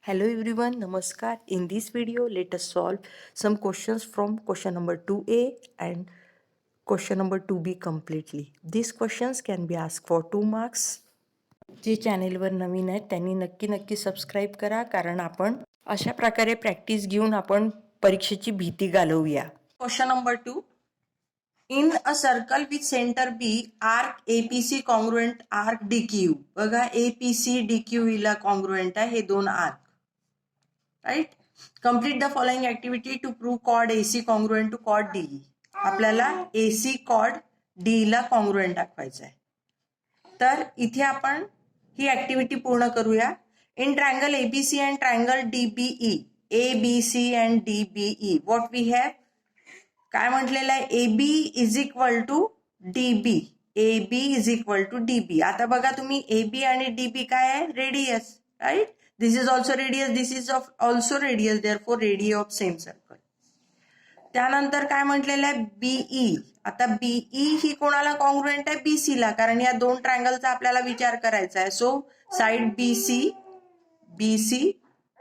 Hello everyone, Namaskar. In this video, let us solve some questions from question number 2A and question number 2B completely. These questions can be asked for 2 marks. जे चॅनेलवर नवीन आहेत त्यांनी नक्की subscribe करा, कारण आपण अशा प्रकारे प्रॅक्टिस घेऊन आपण परीक्षेची भीती घालवूया. Question number 2. In a circle with center B, arc APC congruent arc DQ. बघा APC DQ ला congruent आहे हे दोन arc. Right? Complete the following activity to prove chord AC congruent to chord DE. आपल्याला AC chord DE ला congruent दाखवायचा आहे. तर इथे आपण ही ऍक्टिव्हिटी पूर्ण करूया. In triangle ABC and triangle DBE, ABC and DBE, what we have? काय म्हटलेलं आहे? AB is equal to DB. AB is equal to DB. आता बघा तुम्ही AB आणि DB काय आहे? Radius, right? This is also radius, this is also radius, therefore radii of same circle. त्यानंतर काय म्हटलेलं आहे? BE. आता BE ही कोणाला कॉन्ग्रुएंट आहे? BC ला, कारण या दोन ट्रायंगलचा आपल्याला विचार करायचा आहे. So side BC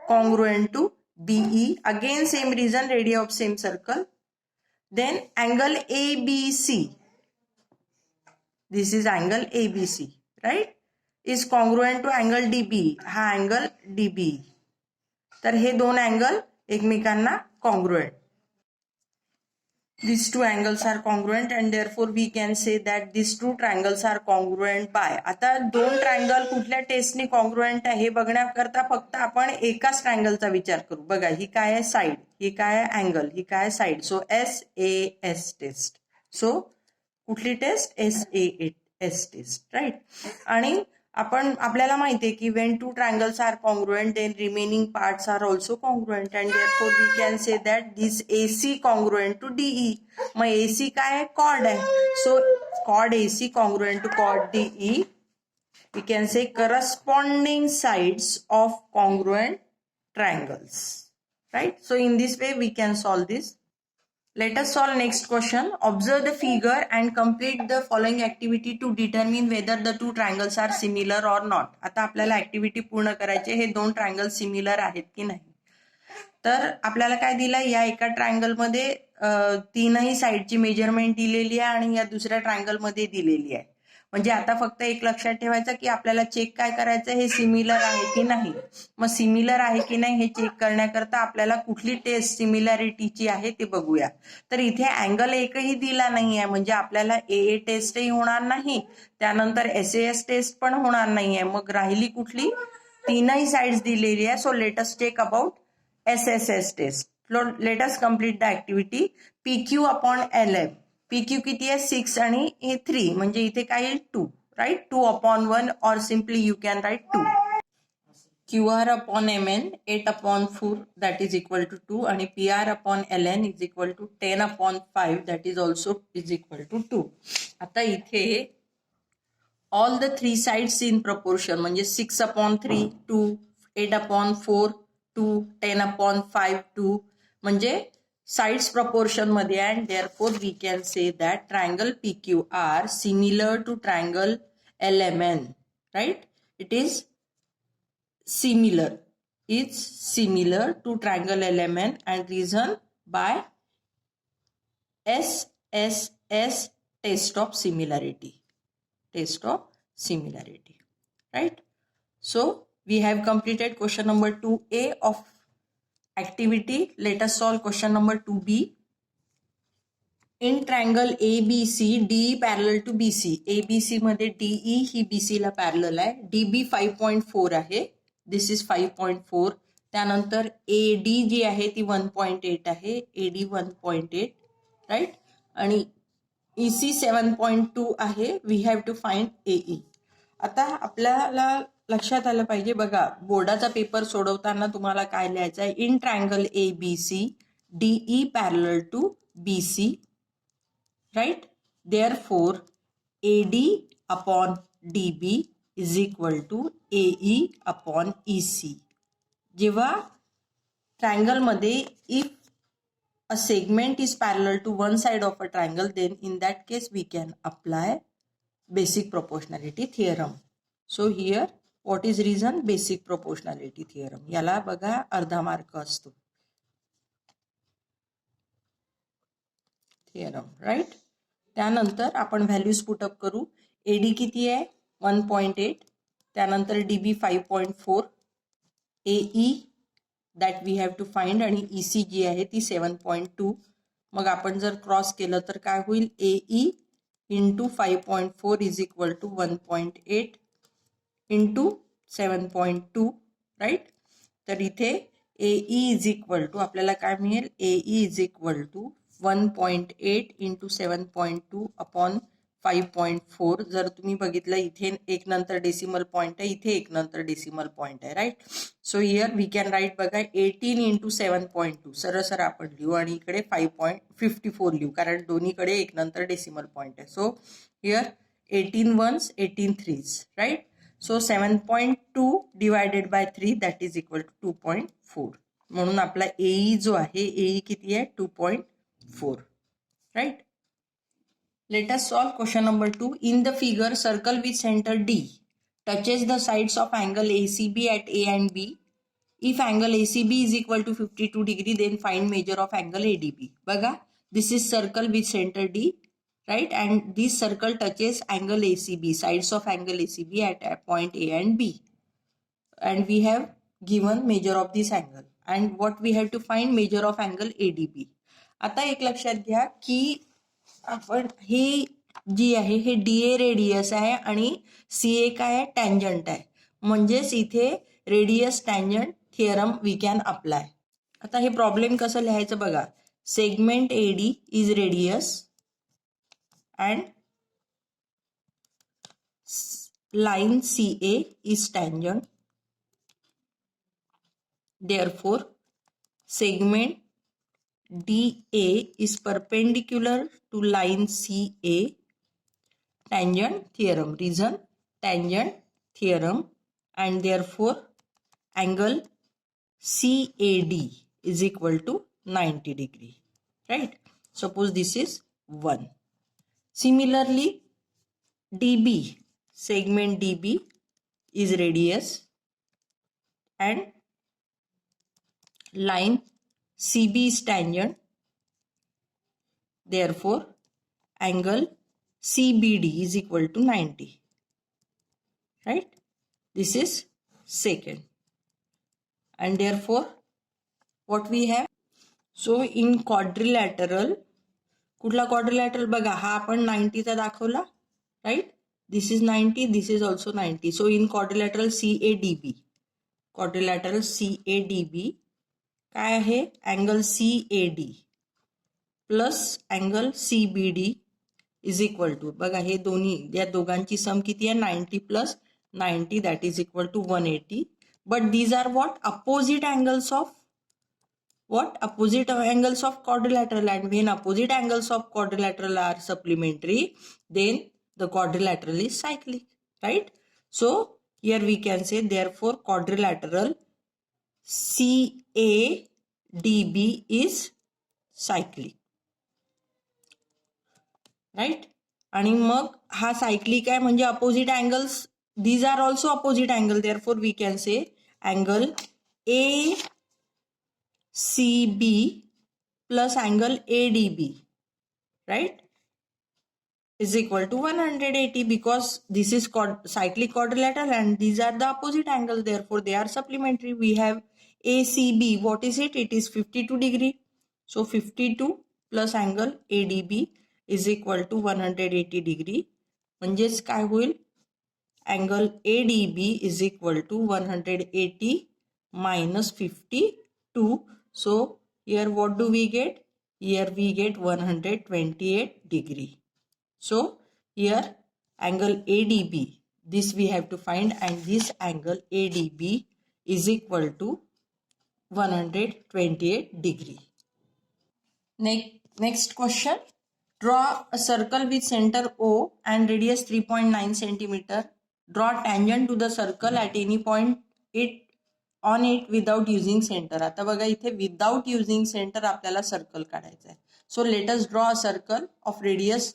congruent to BE. Again same reason, radii of same circle. Then angle ABC. This is angle ABC, right? Is congruent to angle DB. हा अँगल DB. तर हे दोन अँगल एकमेकांना congruent. These two angles are congruent and therefore we can say that these two triangles are congruent by. आता दोन triangle कुठल्या टेस्टने congruent आहे हे बघण्याकरता फक्त आपण एकाच ट्रायंगलचा विचार करू. बघा ही काय आहे? साइड. ही काय आहे? अँगल. ही काय आहे? Side. So SAS test. So कुठली टेस्ट? SAS test, right? आणि आपण आपल्याला माहिती आहे की when two triangles are congruent then remaining parts are also congruent and therefore we can say that this AC congruent to DE. मग AC काय आहे? कॉर्ड आहे. So chord AC congruent to chord DE. We can say corresponding sides of congruent triangles, right? So in this way we can solve this. Let us solve next question. Observe the figure and complete the following activity to determine whether the two triangles are similar or not. आता आपल्याला activity पूर्ण करायची, हे दोन triangle similar आहेत की नाही. तर आपल्याला काय दिलं? या एका ट्रायंगल मध्ये तीनही साइडची मेजरमेंट दिलेली आहे आणि या दुसऱ्या ट्रायंगल मध्ये दिलेली आहे. म्हणजे आता फक्त एक लक्षात ठेवायचं की आपल्याला चेक काय करायचं? हे सिमिलर आहे की नाही. मग सिमिलर आहे की नाही हे चेक करण्याकरता आपल्याला कुठली टेस्ट सिमिलॅरिटीची आहे ते बघूया. तर इथे अँगल एकही दिला नाही आहे, म्हणजे आपल्याला AA टेस्टही होणार नाही, त्यानंतर SAS टेस्ट पण होणार नाही आहे. मग राहिली कुठली? तीनही साइड्स दिलेली आहे. So let us take about SSS test. Let us complete the activity. PQ upon LM. PQ किती आहे? 6 आणि 3, म्हणजे इथे काय येईल? 2, राईट? 2 अपॉन 1 और simply you can write 2. QR upon MN 8 upon 4 that is equal to 2 आणि PR upon LN is equal to 10 upon 5 that is also is equal to 2. आता इथे all the 3 sides in proportion, म्हणजे 6 upon 3 2, 8 upon 4 2, 10 upon 5 2, म्हणजे sides proportion मध्ये, and therefore we can say that triangle PQR similar to triangle LMN, right? It is similar. It's similar to triangle LMN and reason by SSS test of similarity. Test of similarity, right? So we have completed question number 2A of activity. Let us solve question number 2B. In triangle ABC, DE parallel to BC. ABC मध्ये DE ही BC ला parallel आहे. DB 5.4 आहे. दिस is 5.4. त्यानंतर AD जी आहे ती 1.8 आहे. AD 1.8, right? आणि EC 7.2 आहे. We have to find AE. आता आपल्याला लक्षात आलं पाहिजे, बघा बोर्डाचा पेपर सोडवताना तुम्हाला काय लिहायचं आहे? In triangle ABC DE parallel to BC, right? Therefore AD upon DB is equal to AE upon EC. जेव्हा ट्रायंगल मध्ये if a segment is parallel to one side of a triangle, then in that case we can apply basic proportionality theorem. So here what is reason? Basic proportionality theorem. याला बघा अर्धा mark असतो. Theorem right. त्यानंतर आपण values put up करू. Eddy किती आहे? 1.8. त्यानंतर DB 5.4. AE that we have to find आणि ईसी जी आहे ती 7.2. मग आपण जर क्रॉस केलं तर काय होईल? A E into 5.4 is equal to 1.8 into 7.2 right. तर इथे एई इज इक्वल टू आपल्याला काय मिळेल? A E is equal to 1.8 into 7.2 upon 5.4. जर तुम्ही बघितलं इथे एक नंतर डेसिमल पॉईंट आहे, इथे एक नंतर डेसिमल पॉईंट आहे right. So here we can write बघा 18 इंटू 7.2 सरळ आपण लिहू आणि इकडे 5.54 लिहू कारण दोन्हीकडे एक नंतर डेसिमल पॉईंट आहे. So here 18 1s 18 3s right. So 7.2 divided by 3 that is equal to 2.4. म्हणून आपला एई जो आहे एई किती आहे? 2.4 right. Let us solve question number 2. In the figure, circle with center D touches the sides of angle ACB at A and B. If angle ACB is equal to 52 degree, then find measure of angle ADB. Baga, this is circle with center D, right? And this circle touches angle ACB, sides of angle ACB at point A and B. And we have given measure of this angle. And what we have to find? Measure of angle ADB. आता एक लक्षात घ्या की आपण हे जी आहे हे DA radius आहे आणि सीए काय आहे? टँजंट आहे. म्हणजेच इथे radius tangent theorem we can apply. आता हे प्रॉब्लेम कसं लिहायचं बघा. Segment AD is radius and line CA is tangent. Therefore segment DA is perpendicular to line CA. Tangent theorem. Reason? Tangent theorem. And therefore angle CAD is equal to 90 degree. Right? Suppose this is 1. Similarly, DB, segment DB is radius and line CB is tangent. Therefore, angle CBD is equal to 90. Right? This is second. And therefore, what we have? So, in quadrilateral, कुठला quadrilateral बघा हा आपण 90 चा दाखवला. Right? This is 90. This is also 90. So, in quadrilateral CADB. Quadrilateral CADB काय आहे? Angle CAD plus angle CBD is equal to बघा हे दोन्ही या दोघांची सम किती आहे? 90 plus 90 that is equal to 180. But these are what? Opposite angles of what? Opposite angles of quadrilateral. And when opposite angles of quadrilateral are supplementary, then the quadrilateral is cyclic, right? So here we can say therefore quadrilateral CADB is cyclic, right? आणि मग हा cyclic आहे म्हणजे opposite angles, these are also opposite angle, therefore we can say angle ACB plus angle ADB, right, is equal to 180 because this is cyclic quadrilateral and these are the opposite angles, therefore they are supplementary. We have ACB, what is it? It is 52 degree. So 52 plus angle ADB is equal to 180 degree. म्हणजेच काय होईल? Angle ADB is equal to 180 minus 52. So here what do we get? Here we get 128 degree. So here angle ADB, this we have to find, and this angle ADB is equal to 128 degree. Next question. Draw a circle with center O and radius 3.9 centimeter. Draw tangent to the circle at any point on it without using center. आता बघा इथे without using center आपल्याला circle काढायचा आहे. So let us draw a circle of radius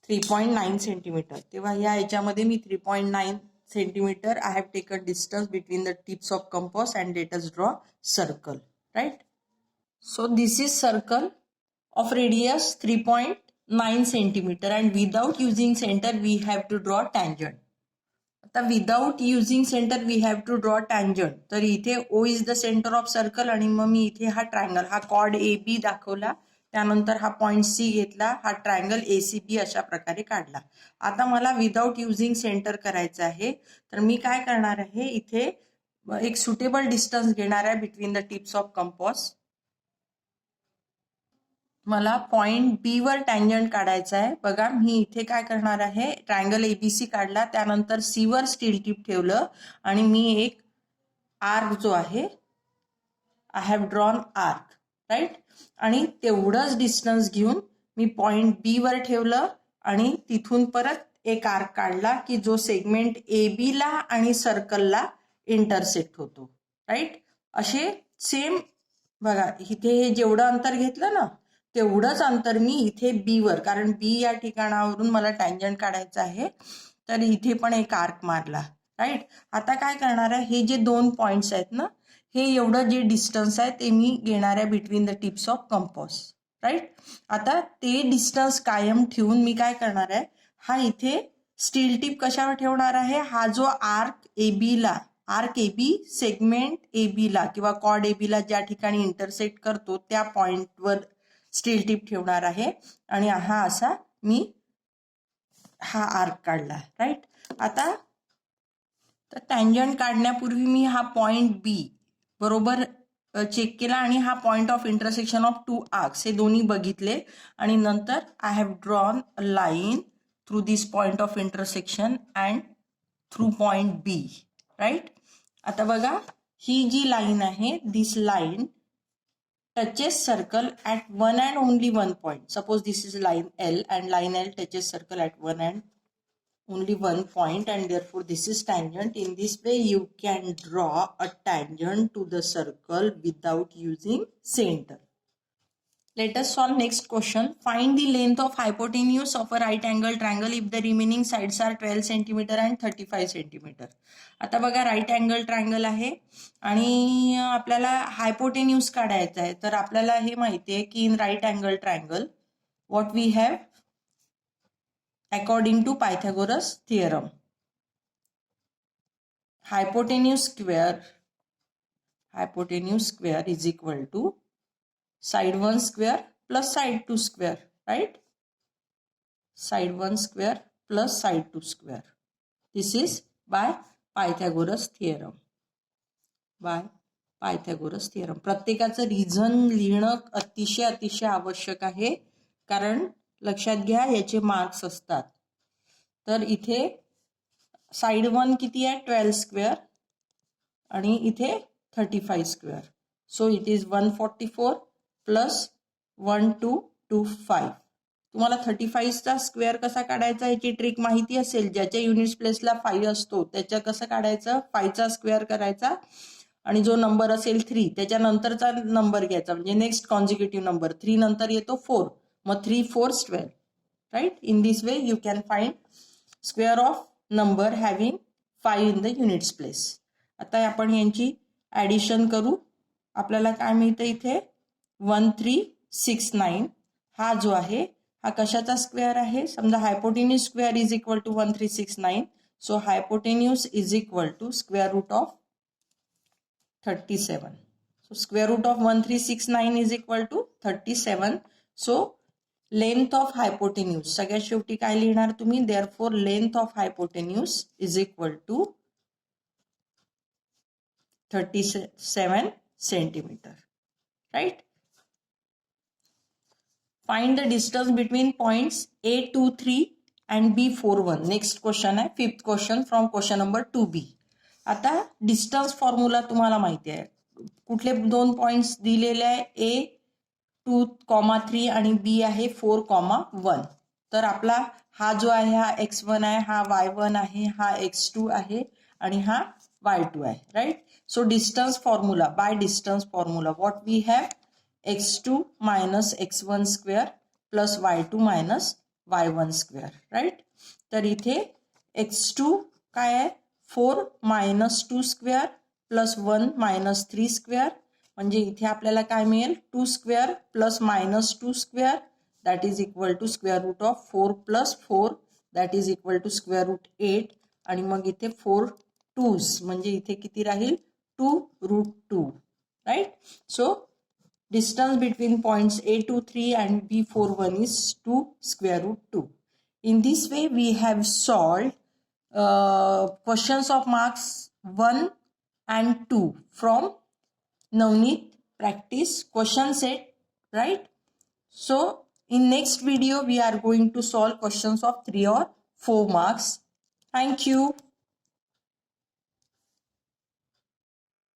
3.9 centimeter. तेव्हा या याच्यामध्ये मी 3.9 centimeter. I have taken distance between the tips of compass and let us draw circle, right? So this is circle of radius 3.9 centimeter, and without using center we have to draw tangent. आता without using centre we have to draw tangent. तर इथे O is the centre of circle आणि मग मी इथे हा triangle, हा chord A B दाखवला, त्यानंतर हा पॉइंट सी घेतला, हा ट्रायंगल ए सी बी अशा प्रकारे काढला. आता मला विदाउट युझिंग सेंटर करायचं आहे, तर मी काय करणार आहे, इथे एक सुटेबल डिस्टन्स घेणार आहे between the tips of compass. मला पॉइंट बी वर टँजंट काढायचा आहे. बघा मी इथे काय करणार आहे, ट्रायंगल एबीसी काढला, त्यानंतर सी वर स्टील टिप ठेवलं आणि मी एक आर्क जो आहे, I have drawn arc, right. आणि तेवढंच डिस्टन्स घेऊन मी पॉइंट बी वर ठेवलं आणि तिथून परत एक आर्क काढला की जो सेगमेंट ए बी ला आणि सर्कलला इंटरसेक्ट होतो, राईट. असे सेम बघा इथे जेवढं अंतर घेतलं ना तेवढंच अंतर मी इथे बी वर, कारण बी या ठिकाणावरून मला टँजंट काढायचं आहे, तर इथे पण एक आर्क मारला, राईट. आता काय करणार आहे, हे जे दोन पॉइंट्स आहेत ना, हे एवढं जे डिस्टन्स आहे ते मी घेणार आहे between the tips of compass, right. आता ते डिस्टन्स कायम ठेवून मी काय करणार आहे, हा इथे स्टील टिप कशावर ठेवणार आहे, हा जो आर्क ए बी ला, arc A B segment A B ला किंवा कॉर्ड ए बी ला ज्या ठिकाणी इंटरसेक्ट करतो त्या पॉइंटवर स्टील टिप ठेवणार आहे आणि हा असा मी हा आर्क काढला, राईट. आता तर टँजंट काढण्यापूर्वी मी हा पॉइंट बी बरोबर चेक केला आणि हा point of intersection of two arcs हे दोन्ही बघितले आणि नंतर I have drawn a line through this point of intersection and through point B, right. आता बघा ही जी लाईन आहे, this line touches circle at one and only one point. Suppose this is line L and line L touches circle at one and only one point, and therefore this is tangent. In this way you can draw a tangent to the circle without using center. Let us solve next question. Find the length of hypotenuse of a right angle triangle if the remaining sides are 12 cm and 35 cm. आता बघा right angle triangle आहे आणि आपल्याला हायपोटेन्यूज काढायचा आहे. तर आपल्याला हे माहिती आहे की in right angle triangle what we have according to Pythagoras theorem, hypotenuse square is equal to side 1 square plus side 2 square, right? Side 1 square plus side 2 square. This is by Pythagoras theorem. प्रत्येकाचं reason लिहिणं अतिशय आवश्यक आहे, कारण लक्षात घ्या याचे marks असतात. तर इथे साइड 1 किती आहे 12 स्क्वेअर आणि इथे 35 square. So it is 144 plus 1225. तुम्हाला 35 चा स्क्वेअर कसा काढायचा याची ट्रिक माहिती असेल. ज्याच्या युनिट्स प्लेसला 5 असतो त्याच्या कसं काढायचं, 5 चा स्क्वेअर करायचा आणि जो नंबर असेल 3 त्याच्यानंतरचा नंबर घ्यायचा, म्हणजे नेक्स्ट कॉन्झिक्युटिव्ह नंबर 3 नंतर येतो 4, मग 3 4 12, right. In this way you can find square of number having 5 in the units place. आता आपण यांची ऍडिशन करू. आपल्याला काय मिळतं इथे 1369. हा जो आहे हा कशाचा स्क्वेअर आहे, समजा hypotenuse square is equal to 1369. So hypotenuse is equal to square root of 37. So square root of 1369 is equal to 37. So length of hypotenuse सगळ्यात शेवटी काय लिहिणार तुम्ही, therefore length of hypotenuse is equal to 37 centimeter, right? Find the distance between points A23 and B41. Next question आहे 5th question from question number 2B. आता distance formula तुम्हाला माहिती आहे. कुठले दोन पॉइंट्स दिलेले आहे, A2,3 आणि B आहे 4,1. तर आपला हा जो आहे हा x1 आहे, हा y1 आहे, हा x2 आहे आणि हा y2 आहे, right. So distance formula, by distance formula what we have x2 minus x1 square plus y2 minus y1 square, right. तर इथे x2 काय आहे 4 minus 2 square plus 1 minus 3 square म्हणजे इथे आपल्याला काय मिळेल 2 square plus minus 2 square that is equal to square root of 4 plus 4 that is equal to square root 8 आणि मग इथे 4 2s म्हणजे इथे किती राहील 2 root 2 right. So distance between points A23 and B41 is 2 square root 2. In this way we have solved questions of marks 1 and 2 from Navneet practice question set, right. So in next video we are going to solve questions of 3 or 4 marks. Thank you.